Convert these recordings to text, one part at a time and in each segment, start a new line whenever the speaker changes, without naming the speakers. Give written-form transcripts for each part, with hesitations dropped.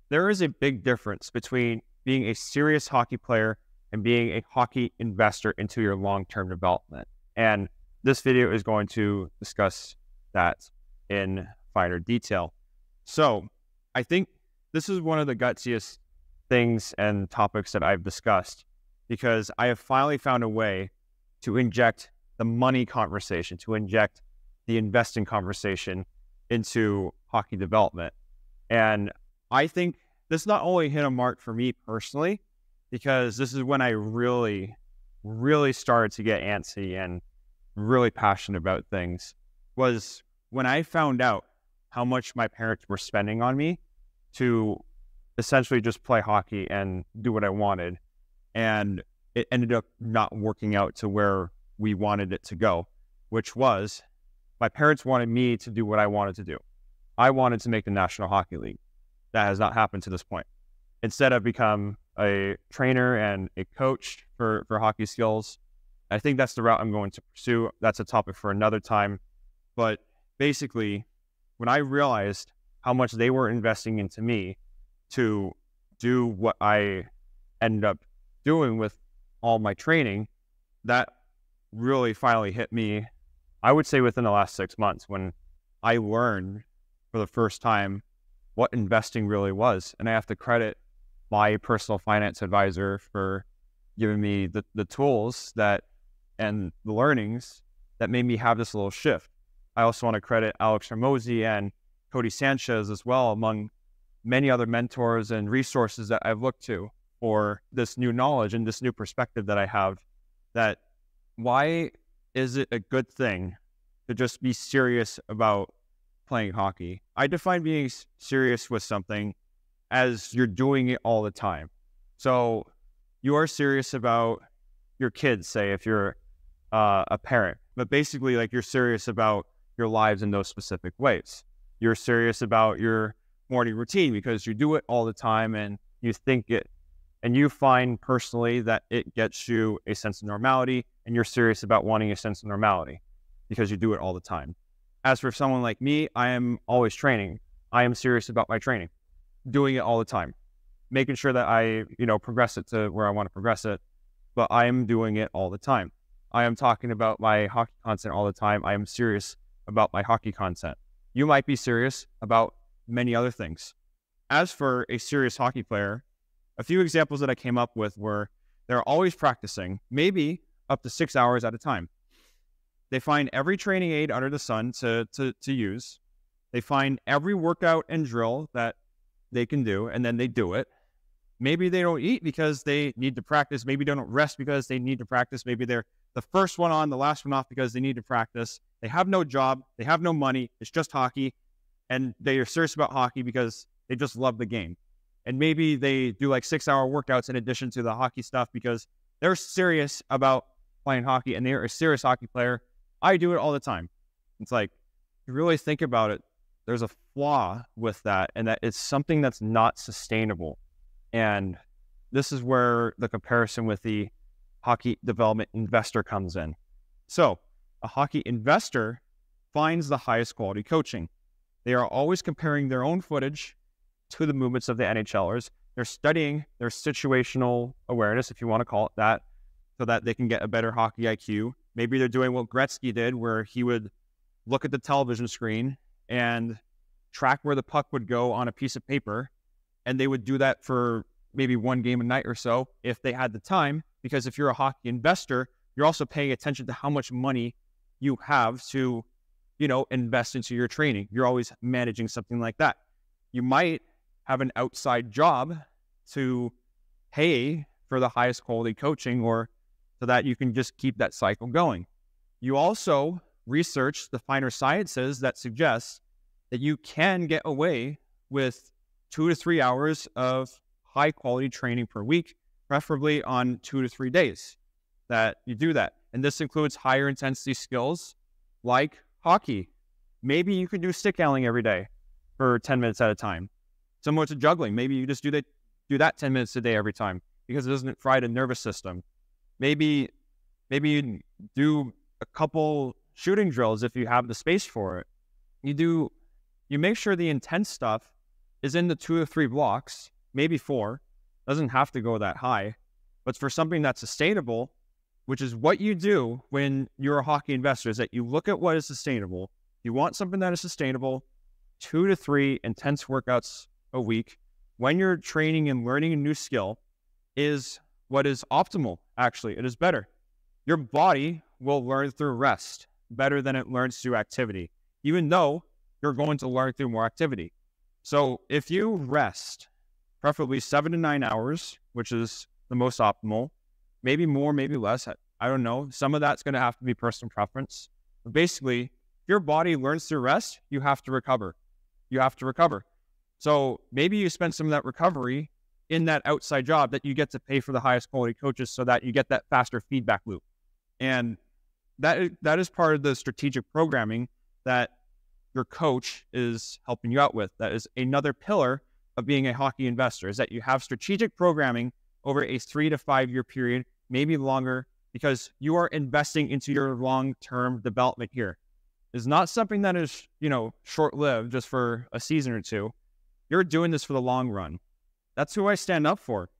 there is a big difference between being a serious hockey player and being a hockey investor into your long-term development. And this video is going to discuss that in finer detail. So I think this is one of the gutsiest things and topics that I've discussed, because I have finally found a way to inject the money conversation, to inject the investing conversation into hockey development. And I think this not only hit a mark for me personally, because this is when I really started to get antsy and really passionate about things, was when I found out how much my parents were spending on me to essentially just play hockey and do what I wanted. And it ended up not working out to where we wanted it to go, which was my parents wanted me to do what I wanted to do. I wanted to make the National Hockey League. That has not happened to this point. Instead, I've become a trainer and a coach for hockey skills. I think that's the route I'm going to pursue. That's a topic for another time. But basically, when I realized how much they were investing into me to do what I ended up doing with all my training, that really finally hit me, I would say within the last 6 months, when I learned for the first time what investing really was. And I have to credit my personal finance advisor for giving me the tools that and the learnings that made me have this little shift. I also want to credit Alex Hermosi and Cody Sanchez as well, among many other mentors and resources that I've looked to for this new knowledge and this new perspective that I have, that why is it a good thing to just be serious about playing hockey? I define being serious with something as you're doing it all the time. So you are serious about your kids, say, if you're a parent, but basically like you're serious about your lives in those specific ways. You're serious about your morning routine because you do it all the time and you think it, and you find personally that it gets you a sense of normality, and you're serious about wanting a sense of normality because you do it all the time. As for someone like me, I am always training. I am serious about my training, doing it all the time, making sure that I, progress it to where I want to progress it, but I am doing it all the time. I am talking about my hockey content all the time. I am serious about my hockey content. You might be serious about many other things. As for a serious hockey player, a few examples that I came up with were they're always practicing, maybe up to 6 hours at a time. They find every training aid under the sun to use. They find every workout and drill that they can do, and then they do it. Maybe they don't eat because they need to practice. Maybe they don't rest because they need to practice. Maybe they're the first one on, the last one off because they need to practice. They have no job. They have no money. It's just hockey. And they are serious about hockey because they just love the game. And maybe they do like 6-hour workouts in addition to the hockey stuff because they're serious about playing hockey and they're a serious hockey player. I do it all the time. It's like, if you really think about it, there's a flaw with that, and that it's something that's not sustainable. And this is where the comparison with the hockey development investor comes in. So a hockey investor finds the highest quality coaching. They are always comparing their own footage to the movements of the NHLers. They're studying their situational awareness, if you want to call it that, so that they can get a better hockey IQ. Maybe they're doing what Gretzky did, where he would look at the television screen and track where the puck would go on a piece of paper. And they would do that for maybe one game a night or so if they had the time. Because if you're a hockey investor, you're also paying attention to how much money you have to, invest into your training. You're always managing something like that. You might have an outside job to pay for the highest quality coaching, or so that you can just keep that cycle going. You also research the finer sciences that suggest that you can get away with 2 to 3 hours of high quality training per week, preferably on 2 to 3 days that you do that. And this includes higher intensity skills like hockey. Maybe you can do stick handling every day for 10 minutes at a time. Similar to juggling. Maybe you just do that 10 minutes a day every time because it doesn't fry the nervous system. Maybe you do a couple shooting drills if you have the space for it. You make sure the intense stuff is in the 2 to 3 blocks, maybe 4, doesn't have to go that high, but for something that's sustainable, which is what you do when you're a hockey investor, is that you look at what is sustainable. You want something that is sustainable, 2 to 3 intense workouts a week when you're training and learning a new skill is what is optimal. Actually, it is better. Your body will learn through rest better than it learns through activity, even though you're going to learn through more activity. So if you rest, preferably 7 to 9 hours, which is the most optimal, maybe more, maybe less, I don't know. Some of that's going to have to be personal preference. But basically, if your body learns through rest, you have to recover. You have to recover. So maybe you spend some of that recovery in that outside job that you get to pay for the highest quality coaches so that you get that faster feedback loop. And that is part of the strategic programming that your coach is helping you out with. That is another pillar of being a hockey investor, is that you have strategic programming over a 3 to 5 year period, maybe longer, because you are investing into your long-term development here. It's not something that is, short-lived just for a season or two. You're doing this for the long run. That's who I stand up for.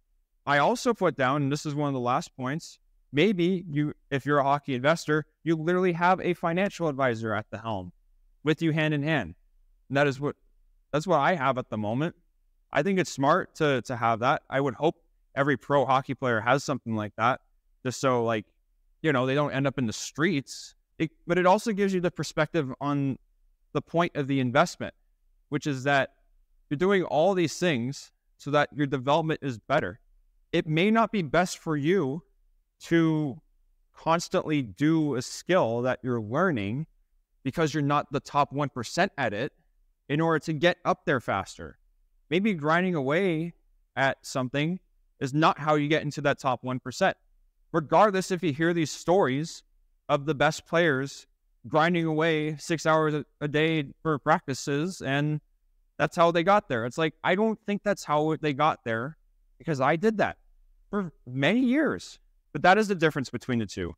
I also put down, and this is one of the last points, maybe if you're a hockey investor, you literally have a financial advisor at the helm with you hand in hand. And that's what I have at the moment. I think it's smart to have that. I would hope every pro hockey player has something like that, just so they don't end up in the streets. But it also gives you the perspective on the point of the investment, which is that you're doing all these things so that your development is better. It may not be best for you to constantly do a skill that you're learning because you're not the top 1% at it in order to get up there faster. Maybe grinding away at something is not how you get into that top 1%. Regardless, if you hear these stories of the best players grinding away 6 hours a day for practices, and that's how they got there. It's like, I don't think that's how they got there, because I did that for many years. But that is the difference between the two.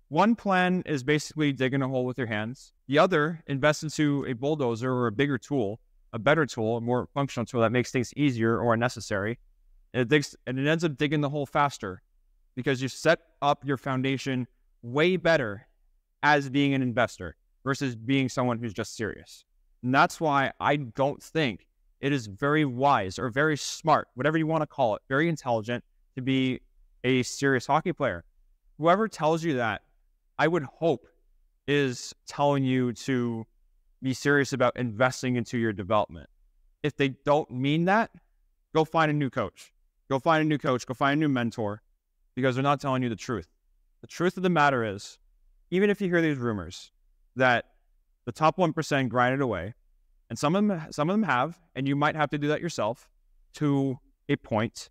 One plan is basically digging a hole with your hands. The other invests into a bulldozer or a bigger tool, a better tool, a more functional tool that makes things easier or unnecessary. And it ends up digging the hole faster because you set up your foundation way better as being an investor versus being someone who's just serious. And that's why I don't think it is very wise or very smart, whatever you want to call it, very intelligent to be a serious hockey player. Whoever tells you that, I would hope, is telling you to be serious about investing into your development. If they don't mean that, go find a new coach. Go find a new coach. Go find a new mentor, because they're not telling you the truth. The truth of the matter is, even if you hear these rumors that the top 1% grinded away, and some of them have, and you might have to do that yourself to a point.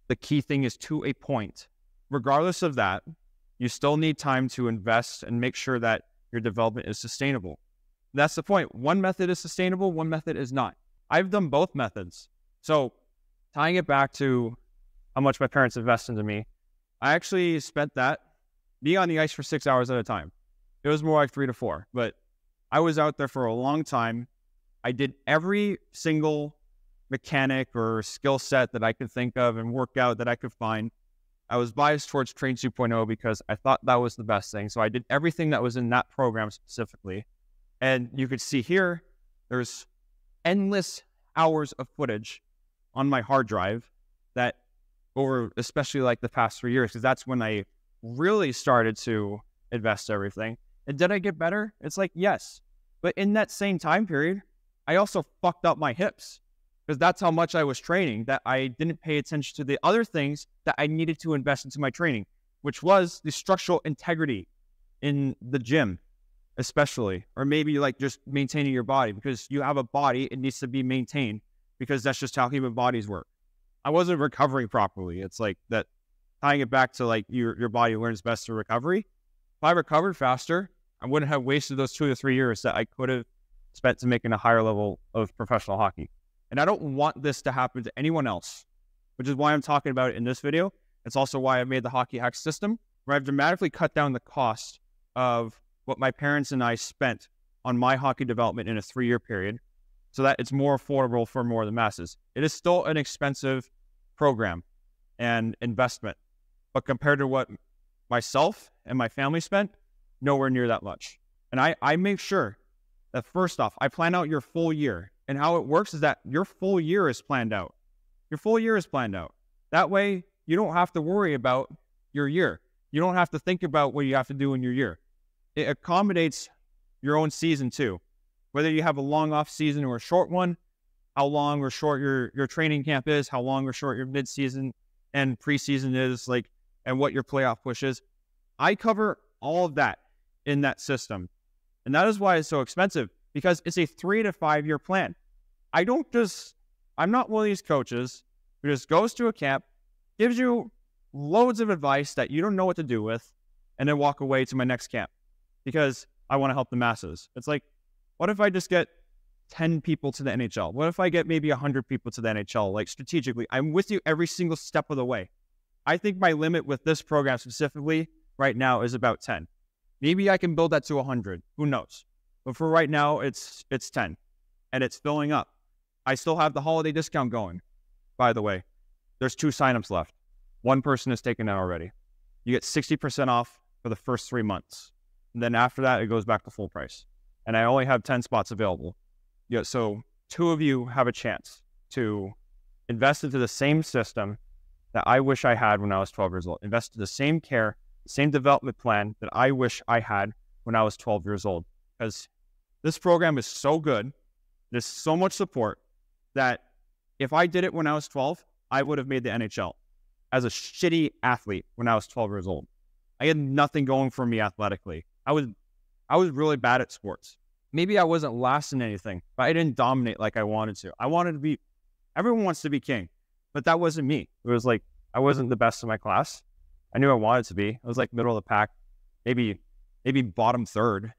The key thing is to a point. Regardless of that, you still need time to invest and make sure that your development is sustainable. That's the point. One method is sustainable, one method is not. I've done both methods. So tying it back to how much my parents invest into me, I actually spent that being on the ice for 6 hours at a time. It was more like 3 to 4, but I was out there for a long time. I did every single mechanic or skill set that I could think of and workout that I could find. I was biased towards Train 2.0 because I thought that was the best thing. So I did everything that was in that program specifically. And you could see here, there's endless hours of footage on my hard drive that over, especially like the past 3 years, because that's when I really started to invest everything. And did I get better? It's like, yes. But in that same time period, I also fucked up my hips, because that's how much I was training, that I didn't pay attention to the other things that I needed to invest into my training, which was the structural integrity in the gym, especially, or maybe like just maintaining your body, because you have a body, it needs to be maintained, because that's just how human bodies work. I wasn't recovering properly. It's like that, tying it back to like your body learns best through recovery. If I recovered faster, I wouldn't have wasted those 2 to 3 years that I could have spent to making a higher level of professional hockey. And I don't want this to happen to anyone else, which is why I'm talking about it in this video. It's also why I made the Hockey Hack system, where I've dramatically cut down the cost of what my parents and I spent on my hockey development in a 3 year period so that it's more affordable for more of the masses. It is still an expensive program and investment, but compared to what myself and my family spent, nowhere near that much. And I make sure that first off, I plan out your full year. And how it works is that your full year is planned out. Your full year is planned out. That way, you don't have to worry about your year. You don't have to think about what you have to do in your year. It accommodates your own season too. Whether you have a long off season or a short one, how long or short your training camp is, how long or short your mid-season and preseason is, like, and what your playoff push is. I cover all of that in that system. And that is why it's so expensive, because it's a 3 to 5 year plan. I'm not one of these coaches who just goes to a camp, gives you loads of advice that you don't know what to do with, and then walk away to my next camp because I want to help the masses. It's like, what if I just get 10 people to the NHL? What if I get maybe 100 people to the NHL? Like, strategically, I'm with you every single step of the way. I think my limit with this program specifically right now is about 10. Maybe I can build that to 100. Who knows? But for right now, it's 10, and it's filling up. I still have the holiday discount going, by the way. There's 2 signups left. One person has taken it already. You get 60% off for the first 3 months. And then after that, it goes back to full price. And I only have 10 spots available. Yeah, so 2 of you have a chance to invest into the same system that I wish I had when I was 12 years old. Invest in the same care, the same development plan that I wish I had when I was 12 years old. Because this program is so good, there's so much support, that if I did it when I was 12, I would have made the NHL as a shitty athlete when I was 12 years old. I had nothing going for me athletically. I was really bad at sports. Maybe I wasn't last in anything, but I didn't dominate like I wanted to. I wanted to be, everyone wants to be king, but that wasn't me. It was like, I wasn't the best in my class. I knew I wanted to be. I was like middle of the pack, maybe bottom third.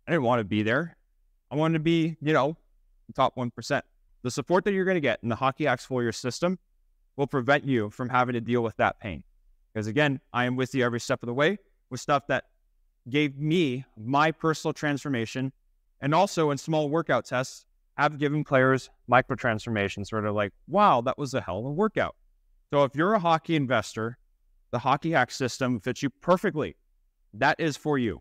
I didn't want to be there. I wanted to be, top 1%. The support that you're going to get in the Hockey Hacks 4-year system will prevent you from having to deal with that pain. Because again, I am with you every step of the way with stuff that gave me my personal transformation. And also in small workout tests, I've given players micro transformations where they're like, wow, that was a hell of a workout. So if you're a hockey investor, the Hockey Hack system fits you perfectly. That is for you.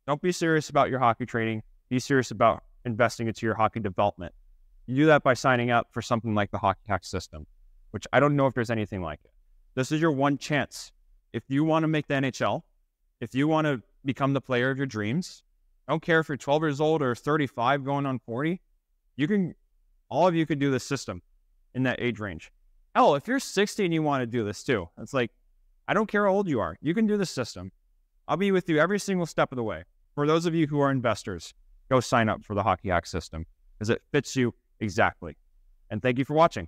Don't be serious about your hockey training. Be serious about investing into your hockey development. You do that by signing up for something like the Hockey Hack system, which I don't know if there's anything like it. This is your one chance. If you want to make the NHL, if you want to become the player of your dreams, I don't care if you're 12 years old or 35 going on 40, all of you can do this system in that age range. Hell, if you're 60 and you want to do this too, it's like, I don't care how old you are. You can do this system. I'll be with you every single step of the way. For those of you who are investors, go sign up for the Hockey Hack system because it fits you exactly. And thank you for watching.